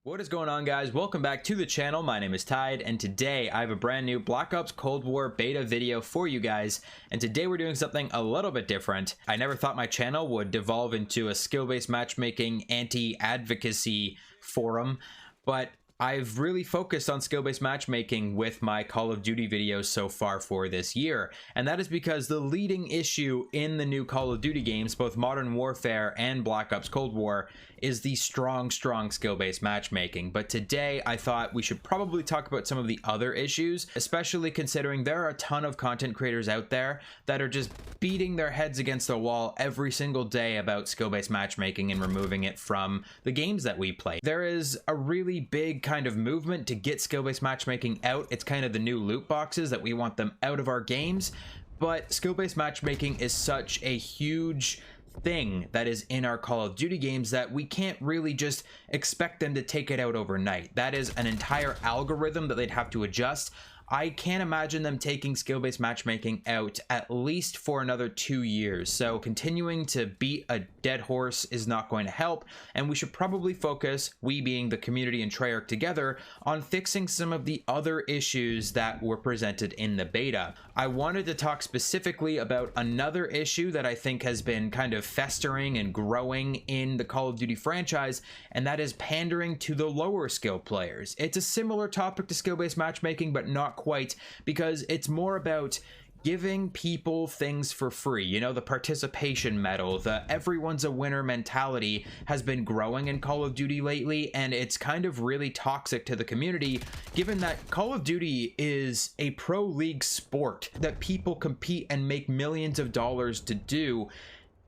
What is going on, guys? Welcome back to the channel. My name is Tide, and today I have a brand new Black Ops Cold War beta video for you guys. And today we're doing something a little bit different. I never thought my channel would devolve into a skill-based matchmaking anti-advocacy forum, but I've really focused on skill-based matchmaking with my Call of Duty videos so far for this year, and that is because the leading issue in the new Call of Duty games, both Modern Warfare and Black Ops Cold War, is the strong skill-based matchmaking. But today I thought we should probably talk about some of the other issues, especially considering there are a ton of content creators out there that are just beating their heads against the wall every single day about skill-based matchmaking and removing it from the games that we play. There is a really big kind of movement to get skill-based matchmaking out. It's kind of the new loot boxes that we want them out of our games, but skill-based matchmaking is such a huge thing that is in our Call of Duty games that we can't really just expect them to take it out overnight. That is an entire algorithm that they'd have to adjust. I can't imagine them taking skill-based matchmaking out at least for another 2 years. So continuing to beat a dead horse is not going to help, and we should probably focus, we being the community and Treyarch together, on fixing some of the other issues that were presented in the beta. I wanted to talk specifically about another issue that I think has been kind of festering and growing in the Call of Duty franchise, and that is pandering to the lower skill players. It's a similar topic to skill-based matchmaking, but not quite, because it's more about giving people things for free. You know, the participation medal, the everyone's a winner mentality has been growing in Call of Duty lately, and it's kind of really toxic to the community, given that Call of Duty is a pro league sport that people compete and make millions of dollars to do.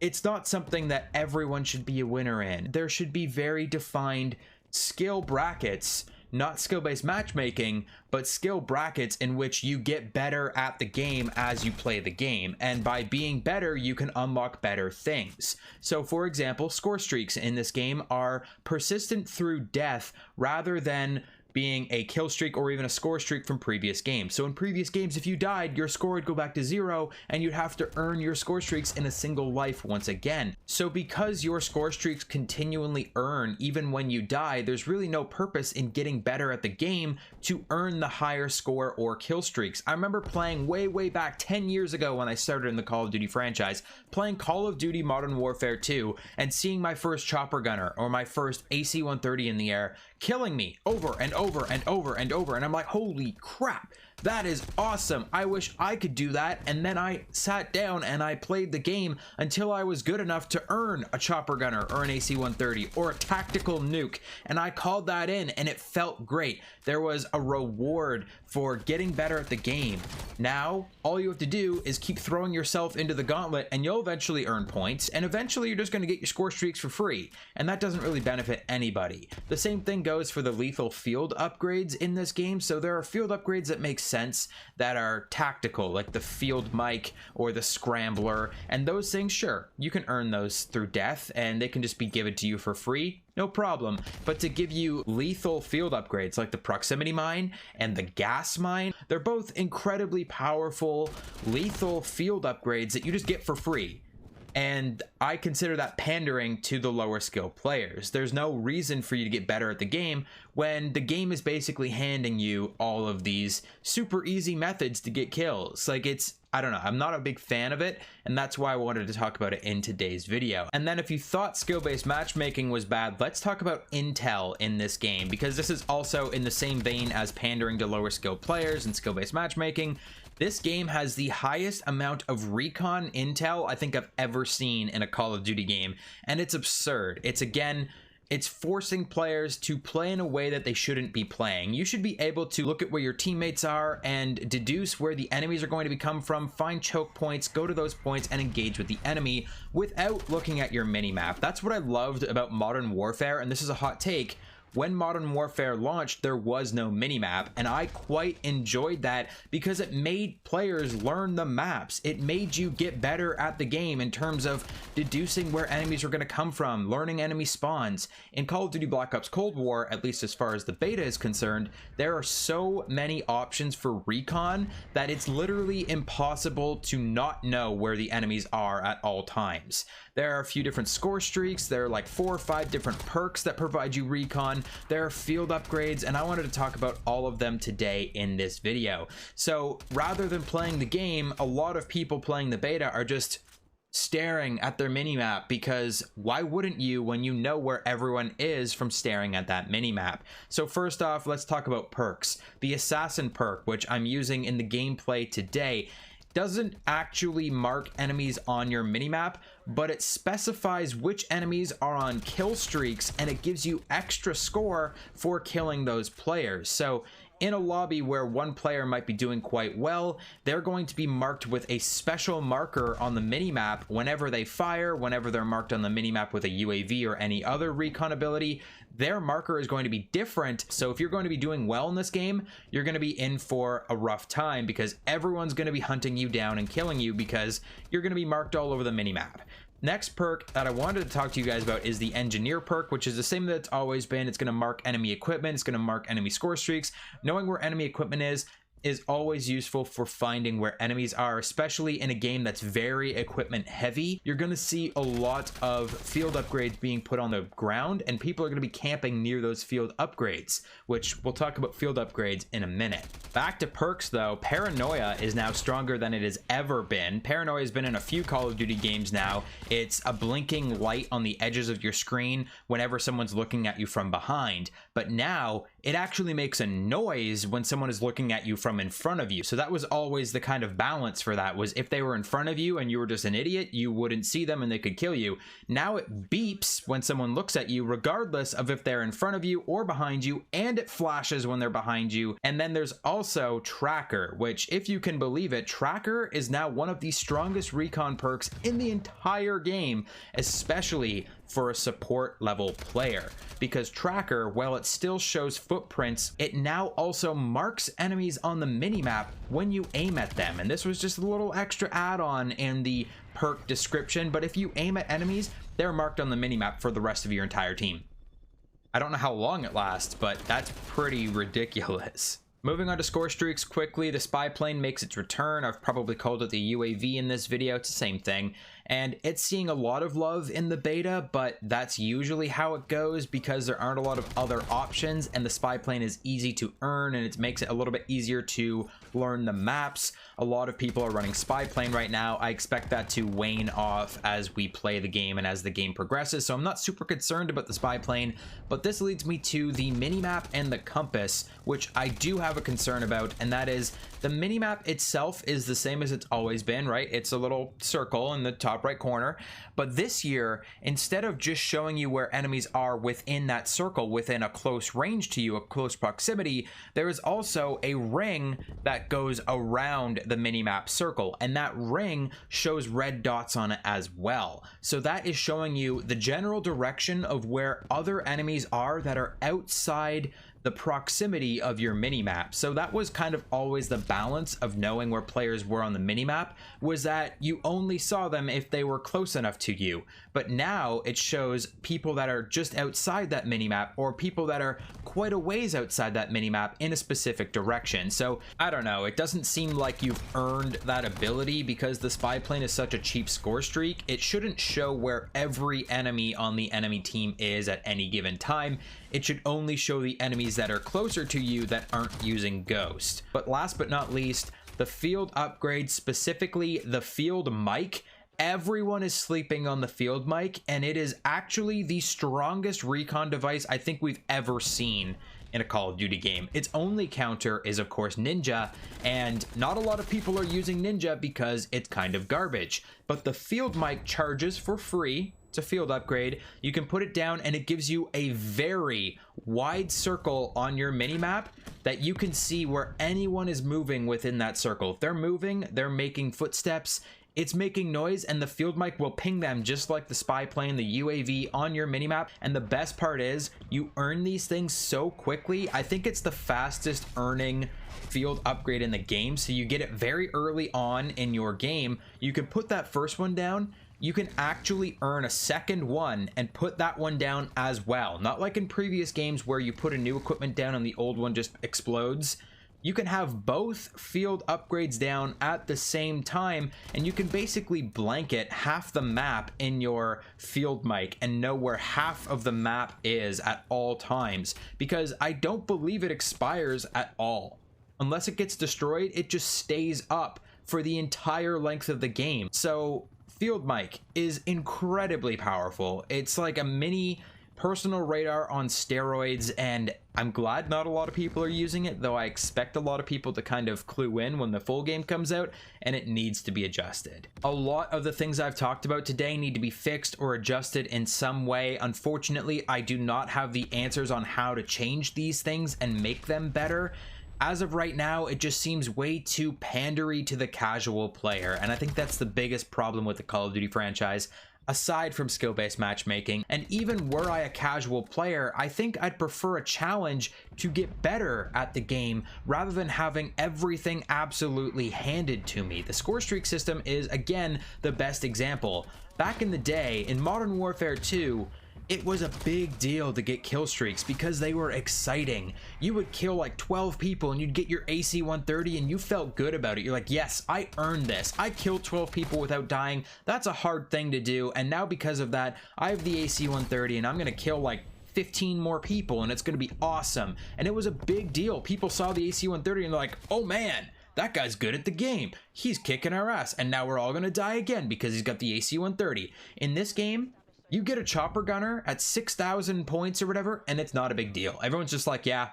It's not something that everyone should be a winner in. There should be very defined skill brackets, not skill-based matchmaking, but skill brackets in which you get better at the game as you play the game. And by being better, you can unlock better things. So for example, Scorestreaks in this game are persistent through death rather than being a kill streak or even a score streak from previous games. So in previous games, if you died, your score would go back to 0 and you'd have to earn your score streaks in a single life once again. So because your score streaks continually earn even when you die, there's really no purpose in getting better at the game to earn the higher score or kill streaks. I remember playing way back 10 years ago when I started in the Call of Duty franchise, playing Call of Duty Modern Warfare 2 and seeing my first chopper gunner or my first AC-130 in the air killing me over and over and over and over, and I'm like, holy crap, that is awesome. I wish I could do that. And then I sat down and I played the game until I was good enough to earn a chopper gunner or an AC-130 or a tactical nuke, and I called that in and it felt great. There was a reward for getting better at the game. Now all you have to do is keep throwing yourself into the gauntlet and you'll eventually earn points, and eventually you're just going to get your score streaks for free, and that doesn't really benefit anybody. The same thing goes for the lethal field upgrades in this game. So there are field upgrades that make sense that are tactical, like the field mic or the scrambler, and those things, sure, you can earn those through death and they can just be given to you for free, no problem. But to give you lethal field upgrades like the proximity mine and the gas mine, they're both incredibly powerful lethal field upgrades that you just get for free. And I consider that pandering to the lower skill players. There's no reason for you to get better at the game when the game is basically handing you all of these super easy methods to get kills. Like, I don't know, I'm not a big fan of it, and that's why I wanted to talk about it in today's video. And then if you thought skill-based matchmaking was bad, let's talk about intel in this game, because this is also in the same vein as pandering to lower skill players and skill-based matchmaking. This game has the highest amount of Recon intel I think I've ever seen in a Call of Duty game, and it's absurd. It's forcing players to play in a way that they shouldn't be playing. You should be able to look at where your teammates are and deduce where the enemies are going to come from, find choke points, go to those points, and engage with the enemy without looking at your minimap. That's what I loved about Modern Warfare, and this is a hot take. When Modern Warfare launched, there was no minimap, and I quite enjoyed that because it made players learn the maps. It made you get better at the game in terms of deducing where enemies are going to come from, learning enemy spawns. In Call of Duty Black Ops Cold War, at least as far as the beta is concerned, there are so many options for recon that it's literally impossible to not know where the enemies are at all times. There are a few different score streaks. There are like 4 or 5 different perks that provide you recon. there are field upgrades, and I wanted to talk about all of them today in this video. So rather than playing the game, a lot of people playing the beta are just staring at their minimap, because why wouldn't you when you know where everyone is from staring at that minimap? So first off, let's talk about perks. The assassin perk, which I'm using in the gameplay today, doesn't actually mark enemies on your minimap, but it specifies which enemies are on kill streaks, and it gives you extra score for killing those players. So in a lobby where one player might be doing quite well, they're going to be marked with a special marker on the minimap whenever they fire. Whenever they're marked on the minimap with a UAV or any other recon ability, their marker is going to be different. So if you're going to be doing well in this game, you're going to be in for a rough time, because everyone's going to be hunting you down and killing you because you're going to be marked all over the minimap. Next perk that I wanted to talk to you guys about is the engineer perk, which is the same that it's always been. It's going to mark enemy equipment. It's going to mark enemy score streaks. Knowing where enemy equipment is always useful for finding where enemies are, especially in a game that's very equipment heavy. You're going to see a lot of field upgrades being put on the ground, and people are going to be camping near those field upgrades, which we'll talk about field upgrades in a minute. Back to perks though, paranoia is now stronger than it has ever been. Paranoia has been in a few Call of Duty games now. It's a blinking light on the edges of your screen whenever someone's looking at you from behind, but now it actually makes a noise when someone is looking at you from in front of you. So that was always the kind of balance for that, was if they were in front of you and you were just an idiot, you wouldn't see them and they could kill you. Now it beeps when someone looks at you, regardless of if they're in front of you or behind you, and it flashes when they're behind you. And then there's also tracker, which, if you can believe it, tracker is now one of the strongest recon perks in the entire game, especially for a support level player, because tracker, while it still shows footprints, it now also marks enemies on the minimap when you aim at them. And this was just a little extra add-on in the perk description, but if you aim at enemies, they're marked on the minimap for the rest of your entire team. I don't know how long it lasts, but that's pretty ridiculous. Moving on to score streaks quickly, the spy plane makes its return. I've probably called it the UAV in this video. It's the same thing. And it's seeing a lot of love in the beta, but that's usually how it goes because there aren't a lot of other options, and the spy plane is easy to earn, and it makes it a little bit easier to learn the maps. A lot of people are running spy plane right now. I expect that to wane off as we play the game and as the game progresses, so I'm not super concerned about the spy plane. But this leads me to the minimap and the compass, which I do have a concern about, and that is the minimap itself is the same as it's always been, right? It's a little circle in the top right corner, but this year, instead of just showing you where enemies are within that circle, within a close range to you, a close proximity, there is also a ring that goes around the minimap circle, and that ring shows red dots on it as well. So that is showing you the general direction of where other enemies are that are outside the proximity of your minimap. So that was kind of always the balance of knowing where players were on the minimap, was that you only saw them if they were close enough to you. But now it shows people that are just outside that minimap, or people that are quite a ways outside that minimap in a specific direction. So I don't know, it doesn't seem like you've earned that ability, because the spy plane is such a cheap score streak. It shouldn't show where every enemy on the enemy team is at any given time. It should only show the enemies that are closer to you that aren't using Ghost. But last but not least, the field upgrade, specifically the field mic. Everyone is sleeping on the field mic, and it is actually the strongest recon device I think we've ever seen in a Call of Duty game. Its only counter is, of course, Ninja, and not a lot of people are using Ninja because it's kind of garbage. But the field mic charges for free. It's a field upgrade. You can put it down, and it gives you a very wide circle on your minimap that you can see where anyone is moving within that circle. If they're moving, they're making footsteps, it's making noise, and the field mic will ping them just like the spy plane, the UAV on your minimap. And the best part is you earn these things so quickly. I think it's the fastest earning field upgrade in the game. So you get it very early on in your game. You can put that first one down. You can actually earn a second one and put that one down as well. Not like in previous games where you put a new equipment down and the old one just explodes. you can have both field upgrades down at the same time, and you can basically blanket half the map in your field mic and know where half of the map is at all times, because I don't believe it expires at all. Unless it gets destroyed, it just stays up for the entire length of the game. So field mic is incredibly powerful. It's like a mini personal radar on steroids, and I'm glad not a lot of people are using it, though I expect a lot of people to kind of clue in when the full game comes out, and it needs to be adjusted. A lot of the things I've talked about today need to be fixed or adjusted in some way. Unfortunately, I do not have the answers on how to change these things and make them better. As of right now, it just seems way too pandery to the casual player, and I think that's the biggest problem with the Call of Duty franchise, aside from skill-based matchmaking. And even were I a casual player, I think I'd prefer a challenge to get better at the game rather than having everything absolutely handed to me. The Scorestreak system is, again, the best example. Back in the day, in Modern Warfare 2, it was a big deal to get kill streaks because they were exciting. You would kill like 12 people and you'd get your AC-130 and you felt good about it. You're like, yes, I earned this. I killed 12 people without dying. That's a hard thing to do. And now because of that, I have the AC-130 and I'm gonna kill like 15 more people and it's gonna be awesome. And it was a big deal. People saw the AC-130 and they're like, oh man, that guy's good at the game. He's kicking our ass. And now we're all gonna die again because he's got the AC-130. In this game, you get a chopper gunner at 6,000 points or whatever, and it's not a big deal. Everyone's just like, yeah,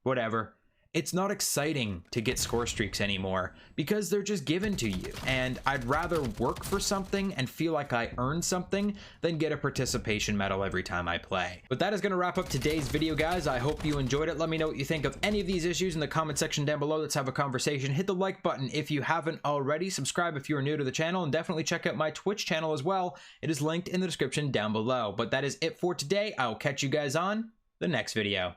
whatever. It's not exciting to get score streaks anymore because they're just given to you. And I'd rather work for something and feel like I earned something than get a participation medal every time I play. But that is going to wrap up today's video, guys. I hope you enjoyed it. Let me know what you think of any of these issues in the comment section down below. Let's have a conversation. Hit the like button if you haven't already. Subscribe if you're new to the channel, and definitely check out my Twitch channel as well. It is linked in the description down below. But that is it for today. I'll catch you guys on the next video.